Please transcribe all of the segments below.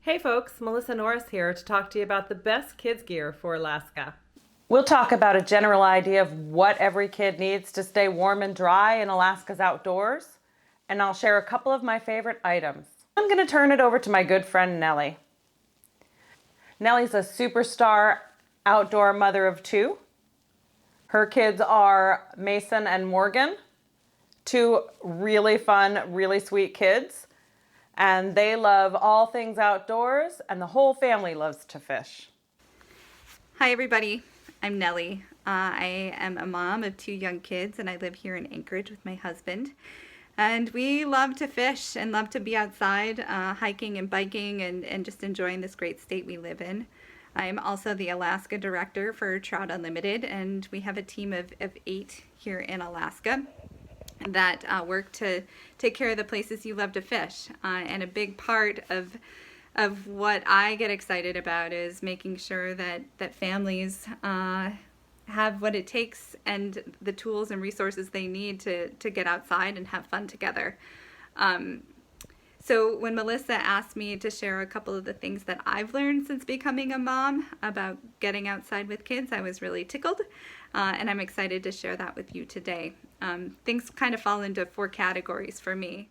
Hey folks, Melissa Norris here to talk to you about the best kids gear for Alaska. We'll talk about a general idea of what every kid needs to stay warm and dry in Alaska's outdoors, and I'll share a couple of my favorite items. I'm going to turn it over to my good friend Nellie. Nellie's a superstar outdoor mother of two. Her kids are Mason and Morgan, two really fun, really sweet kids. And they love all things outdoors, and the whole family loves to fish. Hi everybody, I'm Nellie. I am a mom of two young kids and I live here in Anchorage with my husband. And we love to fish and love to be outside hiking and biking and just enjoying this great state we live in. I'm also the Alaska director for Trout Unlimited, and we have a team of 8 here in Alaska that work to take care of the places you love to fish. And a big part of what I get excited about is making sure that families have what it takes and the tools and resources they need to get outside and have fun together. So when Melissa asked me to share a couple of the things that I've learned since becoming a mom about getting outside with kids, I was really tickled, and I'm excited to share that with you today. Things kind of fall into 4 categories for me.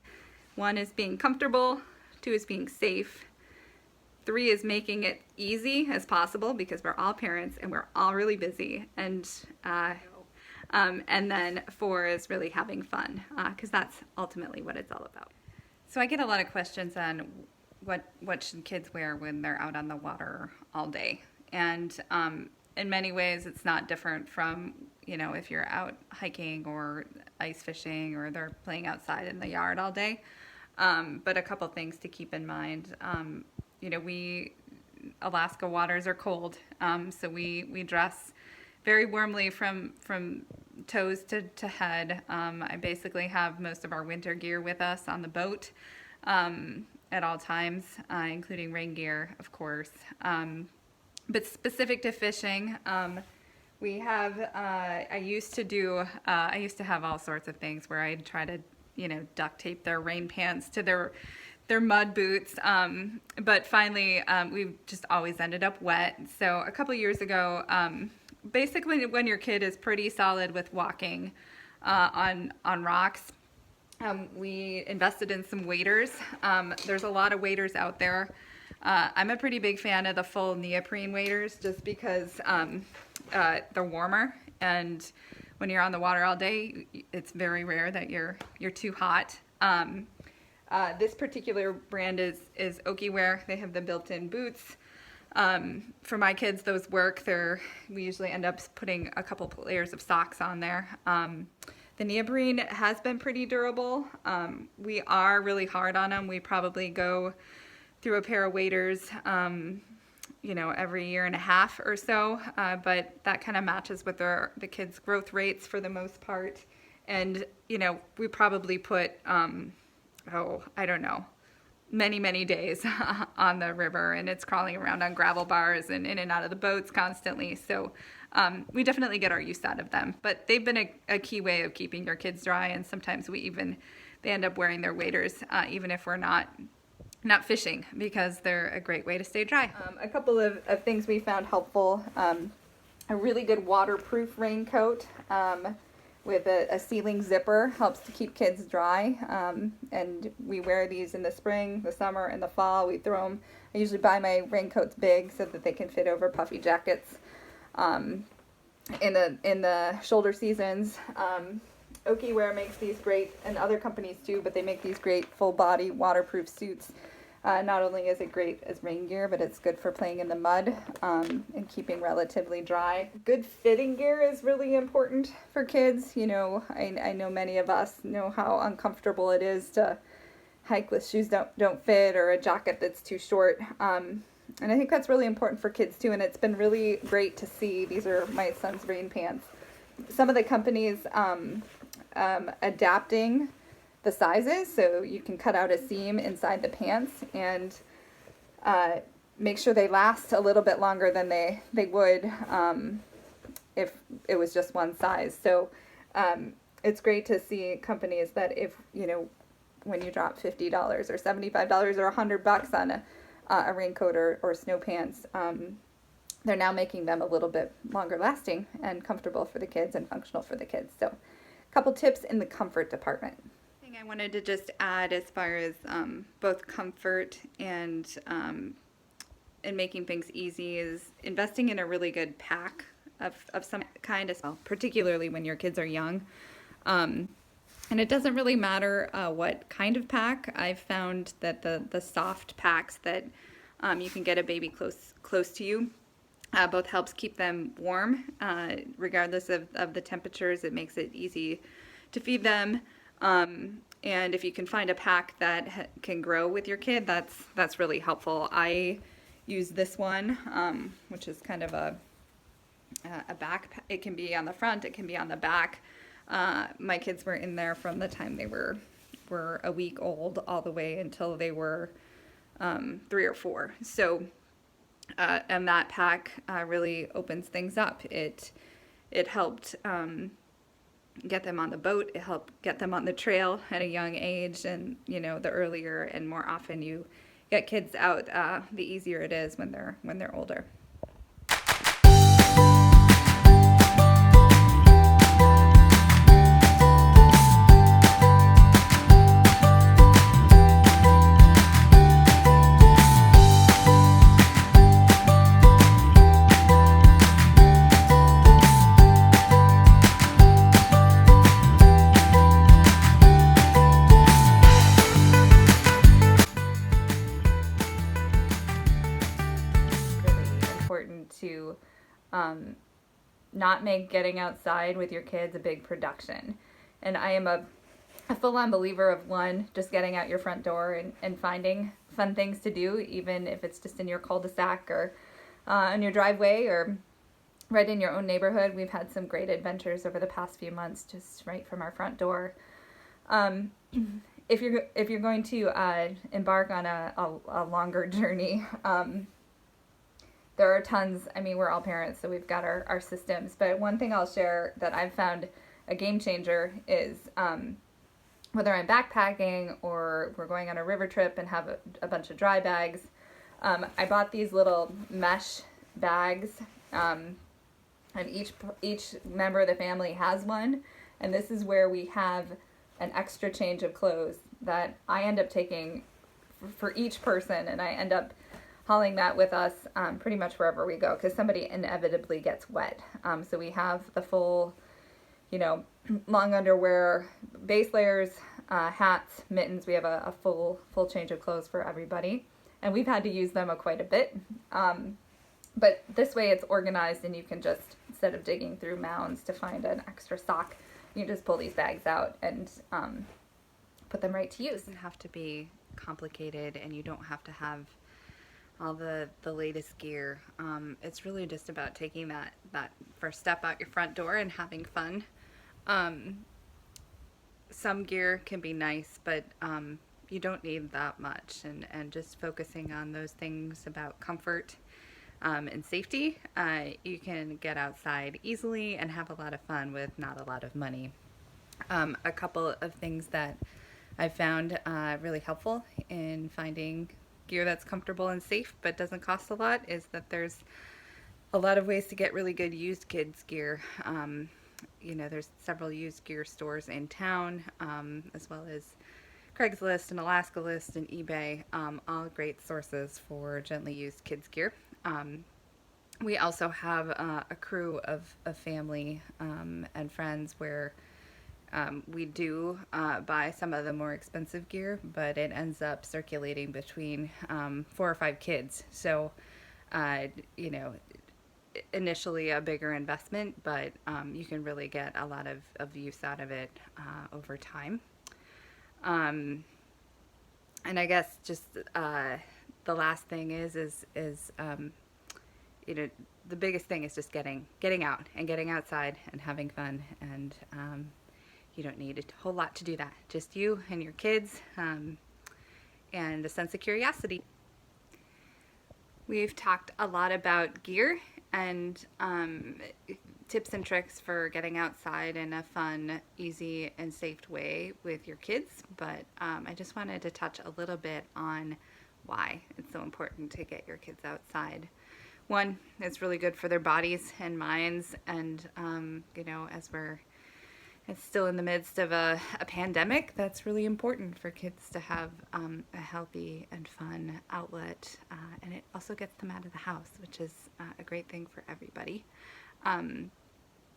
1 is being comfortable, 2 is being safe, 3 is making it easy as possible because we're all parents and we're all really busy, and then 4 is really having fun, because that's ultimately what it's all about. So I get a lot of questions on what should kids wear when they're out on the water all day, and in many ways it's not different from if you're out hiking or ice fishing or they're playing outside in the yard all day. But a couple things to keep in mind. Alaska waters are cold, so we dress very warmly from toes to head. I basically have most of our winter gear with us on the boat at all times, including rain gear, of course. But specific to fishing, we have. I used to have all sorts of things where I'd try to duct tape their rain pants to their mud boots, but finally we've just always ended up wet. So a couple years ago, basically when your kid is pretty solid with walking on rocks, we invested in some waders. There's a lot of waders out there. I'm a pretty big fan of the full neoprene waders just because they're warmer, and when you're on the water all day, it's very rare that you're too hot. This particular brand is Okiwear. They have the built-in boots. For my kids, those work. We usually end up putting a couple layers of socks on there. The neoprene has been pretty durable. We are really hard on them. We probably go through a pair of waders, every year and a half or so. But that kind of matches with the kids' growth rates for the most part. And, we probably put, I don't know, many days on the river, and it's crawling around on gravel bars and in and out of the boats constantly. So we definitely get our use out of them, but they've been a key way of keeping your kids dry, and sometimes they end up wearing their waders even if we're not fishing, because they're a great way to stay dry. A couple of things we found helpful: a really good waterproof raincoat with a sealing zipper helps to keep kids dry, and we wear these in the spring, the summer, and the fall. We throw them. I usually buy my raincoats big so that they can fit over puffy jackets in the shoulder seasons. Okiwear makes these great, and other companies too, but they make these great full body waterproof suits. Not only is it great as rain gear, but it's good for playing in the mud and keeping relatively dry. Good fitting gear is really important for kids. I know many of us know how uncomfortable it is to hike with shoes don't fit, or a jacket that's too short. And I think that's really important for kids too, and it's been really great to see. These are my son's rain pants. Some of the companies adapting the sizes, so you can cut out a seam inside the pants and make sure they last a little bit longer than they would if it was just one size. So it's great to see companies that, if when you drop $50 or $75 or $100 a raincoat or snow pants, they're now making them a little bit longer lasting and comfortable for the kids and functional for the kids. So a couple tips in the comfort department. Thing I wanted to just add as far as both comfort and making things easy is investing in a really good pack of some kind as well, particularly when your kids are young. And it doesn't really matter what kind of pack. I've found that the soft packs that you can get a baby close to you both helps keep them warm, regardless of the temperatures. It makes it easy to feed them. And if you can find a pack that can grow with your kid, that's really helpful. I use this one, which is kind of a back. It can be on the front, it can be on the back. My kids were in there from the time they were a week old all the way until they were 3 or 4. So, and that pack really opens things up. It helped get them on the boat. It helped get them on the trail at a young age. And, you know, the earlier and more often you get kids out, the easier it is when they're older. To not make getting outside with your kids a big production. And I am a full-on believer of just getting out your front door and finding fun things to do, even if it's just in your cul-de-sac or on your driveway or right in your own neighborhood. We've had some great adventures over the past few months just right from our front door. If you're going to embark on a longer journey, there are tons. I mean, we're all parents, so we've got our systems. But one thing I'll share that I've found a game changer is whether I'm backpacking or we're going on a river trip and have a bunch of dry bags. I bought these little mesh bags, and each member of the family has one. And this is where we have an extra change of clothes that I end up taking for each person, and I end up hauling that with us pretty much wherever we go, because somebody inevitably gets wet. So we have the full, long underwear, base layers, hats, mittens. We have a full change of clothes for everybody, and we've had to use them quite a bit. But this way it's organized, and you can just, instead of digging through mounds to find an extra sock, you can just pull these bags out and put them right to use. It doesn't have to be complicated, and you don't have to have all the latest gear. It's really just about taking that first step out your front door and having fun. Some gear can be nice, but you don't need that much, and just focusing on those things about comfort and safety, you can get outside easily and have a lot of fun with not a lot of money. A couple of things that I found really helpful in finding gear that's comfortable and safe but doesn't cost a lot is that there's a lot of ways to get really good used kids gear. There's several used gear stores in town, as well as Craigslist and Alaska List and eBay, all great sources for gently used kids gear. We also have a crew of family and friends where we do buy some of the more expensive gear, but it ends up circulating between 4 or 5 kids. So, initially a bigger investment, but you can really get a lot of use out of it over time. And I guess just the last thing is the biggest thing is just getting out and getting outside and having fun, and you don't need a whole lot to do that. Just you and your kids, and a sense of curiosity. We've talked a lot about gear and tips and tricks for getting outside in a fun, easy, and safe way with your kids, but I just wanted to touch a little bit on why it's so important to get your kids outside. One, it's really good for their bodies and minds, and as it's still in the midst of a pandemic, that's really important for kids to have a healthy and fun outlet, and it also gets them out of the house, which is a great thing for everybody. I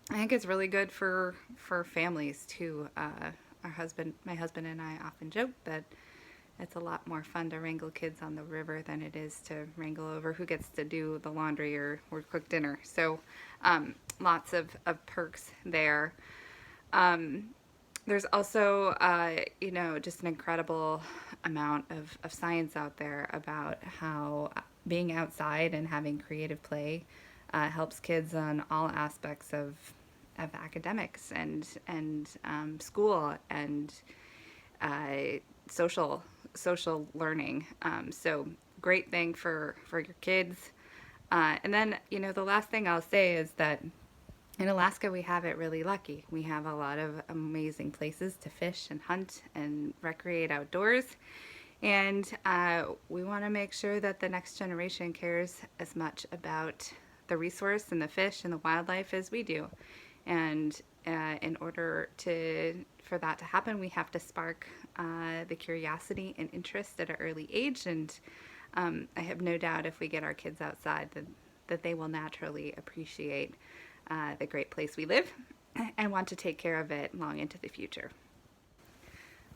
think it's really good for families too. My husband and I often joke that it's a lot more fun to wrangle kids on the river than it is to wrangle over who gets to do the laundry or cook dinner. So lots of perks there. There's also, just an incredible amount of science out there about how being outside and having creative play helps kids on all aspects of academics and school and social learning. So great thing for your kids. And then, the last thing I'll say is that in Alaska, we have it really lucky. We have a lot of amazing places to fish and hunt and recreate outdoors. And we want to make sure that the next generation cares as much about the resource and the fish and the wildlife as we do. And in order for that to happen, we have to spark the curiosity and interest at an early age. And I have no doubt if we get our kids outside that they will naturally appreciate the great place we live and want to take care of it long into the future.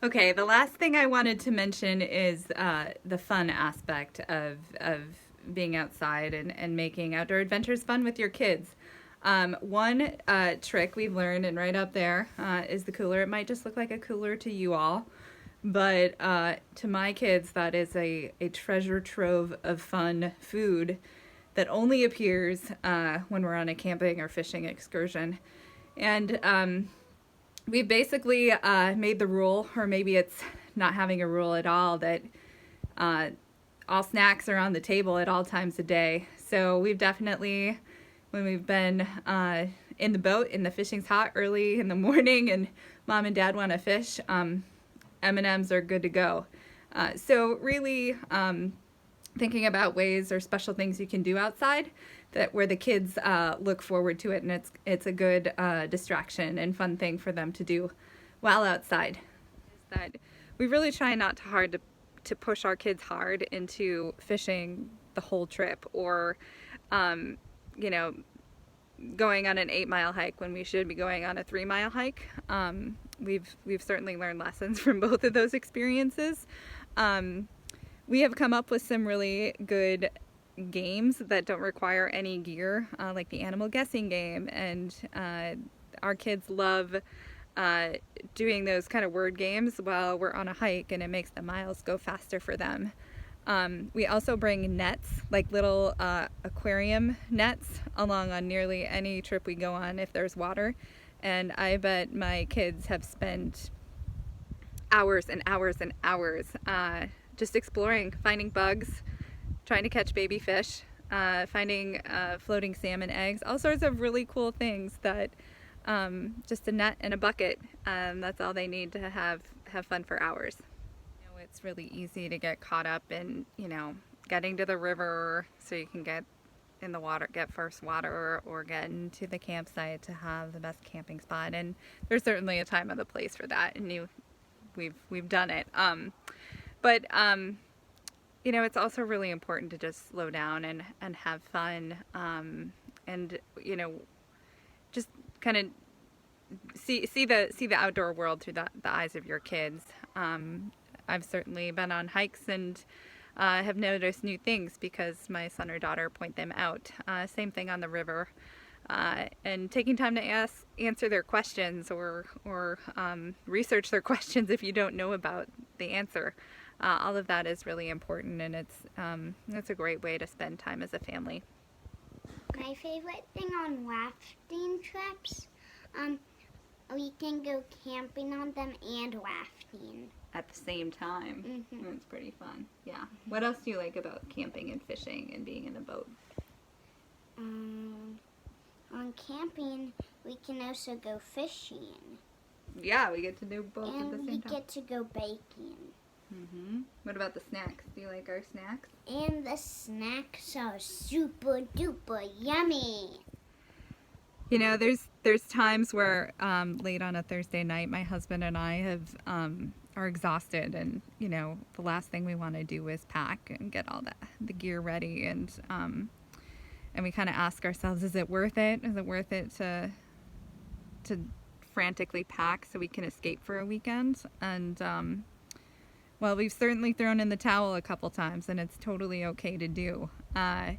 Okay, the last thing I wanted to mention is the fun aspect of being outside and making outdoor adventures fun with your kids. One trick we've learned, and right up there, is the cooler. It might just look like a cooler to you all, but to my kids, that is a treasure trove of fun food that only appears when we're on a camping or fishing excursion. And we've basically made the rule, or maybe it's not having a rule at all, that all snacks are on the table at all times of day. So we've definitely, when we've been in the boat and the fishing's hot early in the morning and mom and dad want to fish, M&Ms are good to go. So really thinking about ways or special things you can do outside where the kids look forward to it, and it's a good distraction and fun thing for them to do while outside. That we really try not to push our kids hard into fishing the whole trip, or going on an 8-mile hike when we should be going on a 3-mile hike. We've certainly learned lessons from both of those experiences. We have come up with some really good games that don't require any gear, like the animal guessing game, and our kids love doing those kind of word games while we're on a hike, and it makes the miles go faster for them. We also bring nets, like little aquarium nets, along on nearly any trip we go on if there's water, and I bet my kids have spent hours and hours and hours just exploring, finding bugs, trying to catch baby fish, finding floating salmon eggs, all sorts of really cool things that just a net and a bucket, that's all they need to have fun for hours. It's really easy to get caught up in, getting to the river so you can get in the water, get first water, or get into the campsite to have the best camping spot. And there's certainly a time and a place for that, and we've done it. But it's also really important to just slow down and have fun, and just kind of see the outdoor world through the eyes of your kids. I've certainly been on hikes and have noticed new things because my son or daughter point them out. Same thing on the river. And taking time to answer their questions or research their questions if you don't know about the answer. All of that is really important, and it's a great way to spend time as a family. My favorite thing on rafting trips, we can go camping on them and rafting. At the same time. Mm-hmm. It's pretty fun. Yeah. What else do you like about camping and fishing and being in a boat? On camping, we can also go fishing. Yeah, we get to do both at the And same we time. get to go baking. What about the snacks? Do you like our snacks? And the snacks are super duper yummy. You know, there's times where late on a Thursday night, my husband and I are exhausted, and you know, the last thing we want to do is pack and get all the gear ready, and we kind of ask ourselves, is it worth it? Is it worth it to frantically pack so we can escape for a weekend? And well, we've certainly thrown in the towel a couple times, and it's totally okay to do. I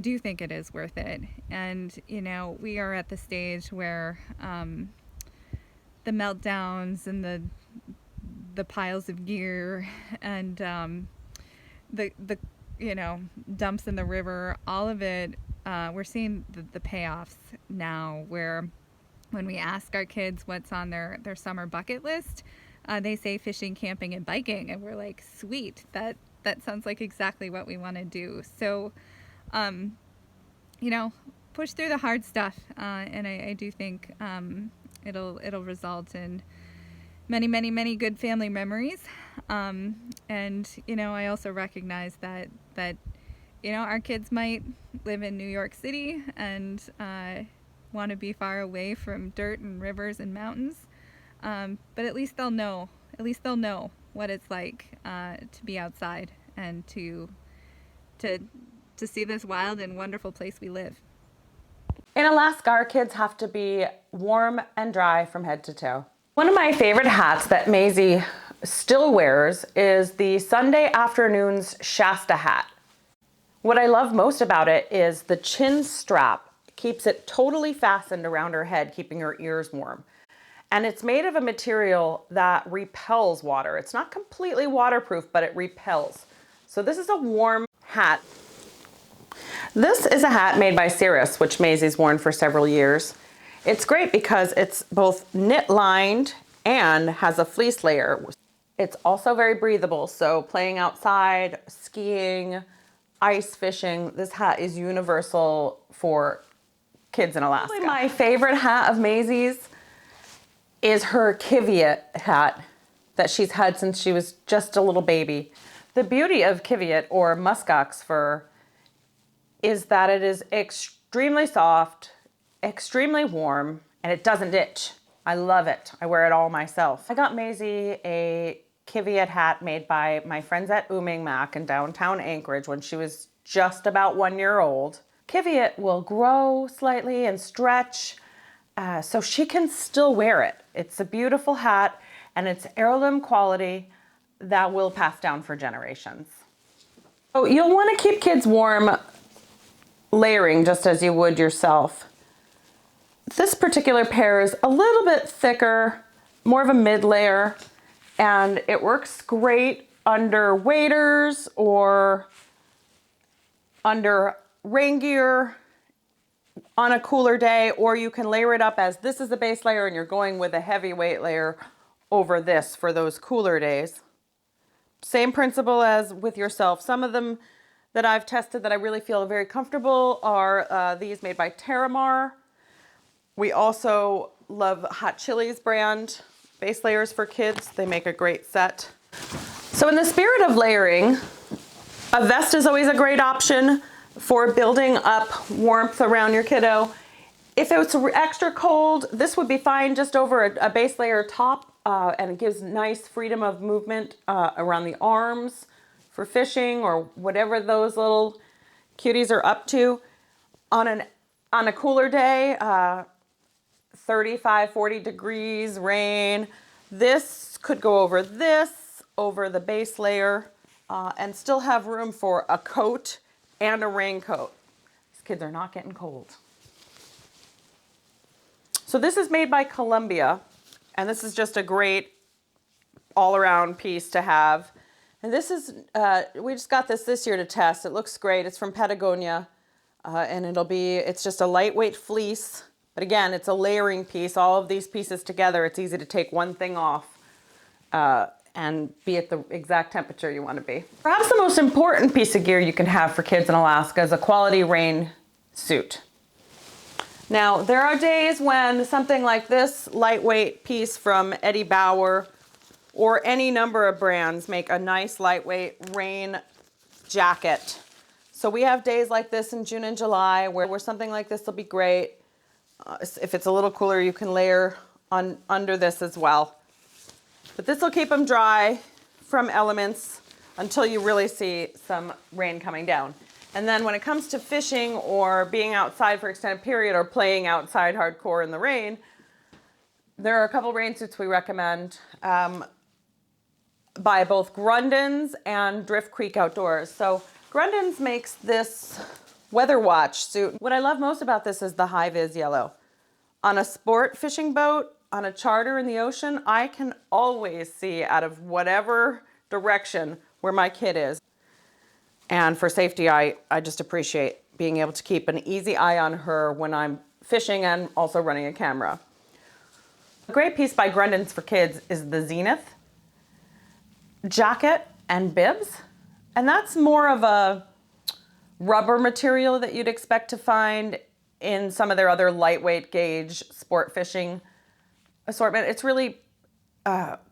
do think it is worth it. And, you know, we are at the stage where the meltdowns and the piles of gear and the you know, dumps in the river, all of it, we're seeing the payoffs now, where when we ask our kids what's on their summer bucket list, they say fishing, camping, and biking, and we're like, sweet, that sounds like exactly what we want to do. So, you know, push through the hard stuff, and I do think it'll result in many, many, many good family memories. And you know, I also recognize that you know, our kids might live in New York City and want to be far away from dirt and rivers and mountains. But at least they'll know what it's like to be outside and to see this wild and wonderful place we live. In Alaska, our kids have to be warm and dry from head to toe. One of my favorite hats that Maisie still wears is the Sunday afternoon's Shasta hat. What I love most about it is the chin strap keeps it totally fastened around her head, keeping her ears warm. And it's made of a material that repels water. It's not completely waterproof, but it repels. So this is a warm hat. This is a hat made by Cirrus, which Maisie's worn for several years. It's great because it's both knit lined and has a fleece layer. It's also very breathable, so playing outside, skiing, ice fishing, this hat is universal for kids in Alaska. Probably my favorite hat of Maisie's is her Kiviat hat that she's had since she was just a little baby. The beauty of Kiviat, or muskox fur, is that it is extremely soft, extremely warm, and it doesn't itch. I love it. I wear it all myself. I got Maisie a Kiviat hat made by my friends at Umingmak in downtown Anchorage when she was just about 1 year old. Kiviat will grow slightly and stretch, so she can still wear it. It's a beautiful hat, and it's heirloom quality that will pass down for generations. So you'll want to keep kids warm layering just as you would yourself. This particular pair is a little bit thicker, more of a mid layer, and it works great under waders or under rain gear on a cooler day, or you can layer it up as this is the base layer and you're going with a heavyweight layer over this for those cooler days. Same principle as with yourself. Some of them that I've tested that I really feel very comfortable are these made by Terramar. We also love Hot Chili's brand base layers for kids. They make a great set. So in the spirit of layering, a vest is always a great option for building up warmth around your kiddo. If it's extra cold, this would be fine just over a base layer top, and it gives nice freedom of movement around the arms for fishing or whatever those little cuties are up to. On a cooler day, 35, 40 degrees, rain, this could go over the base layer, and still have room for a coat and a raincoat. These kids are not getting cold. So this is made by Columbia, and this is just a great all-around piece to have. And this is, we just got this year to test. It looks great. It's from Patagonia, and it's just a lightweight fleece. But again, it's a layering piece. All of these pieces together, it's easy to take one thing off and be at the exact temperature you want to be. Perhaps the most important piece of gear you can have for kids in Alaska is a quality rain suit. Now, there are days when something like this lightweight piece from Eddie Bauer or any number of brands make a nice lightweight rain jacket. So we have days like this in June and July where something like this will be great. If it's a little cooler, you can layer on under this as well. But this will keep them dry from elements until you really see some rain coming down. And then when it comes to fishing or being outside for extended period or playing outside hardcore in the rain, there are a couple rain suits we recommend by both Grundens and Drift Creek Outdoors. So Grundens makes this Weather Watch suit. What I love most about this is the high vis yellow. On a sport fishing boat, on a charter in the ocean, I can always see out of whatever direction where my kid is. And for safety, I just appreciate being able to keep an easy eye on her when I'm fishing and also running a camera. A great piece by Grundens for kids is the Zenith jacket and bibs. And that's more of a rubber material that you'd expect to find in some of their other lightweight gauge sport fishing assortment. It's really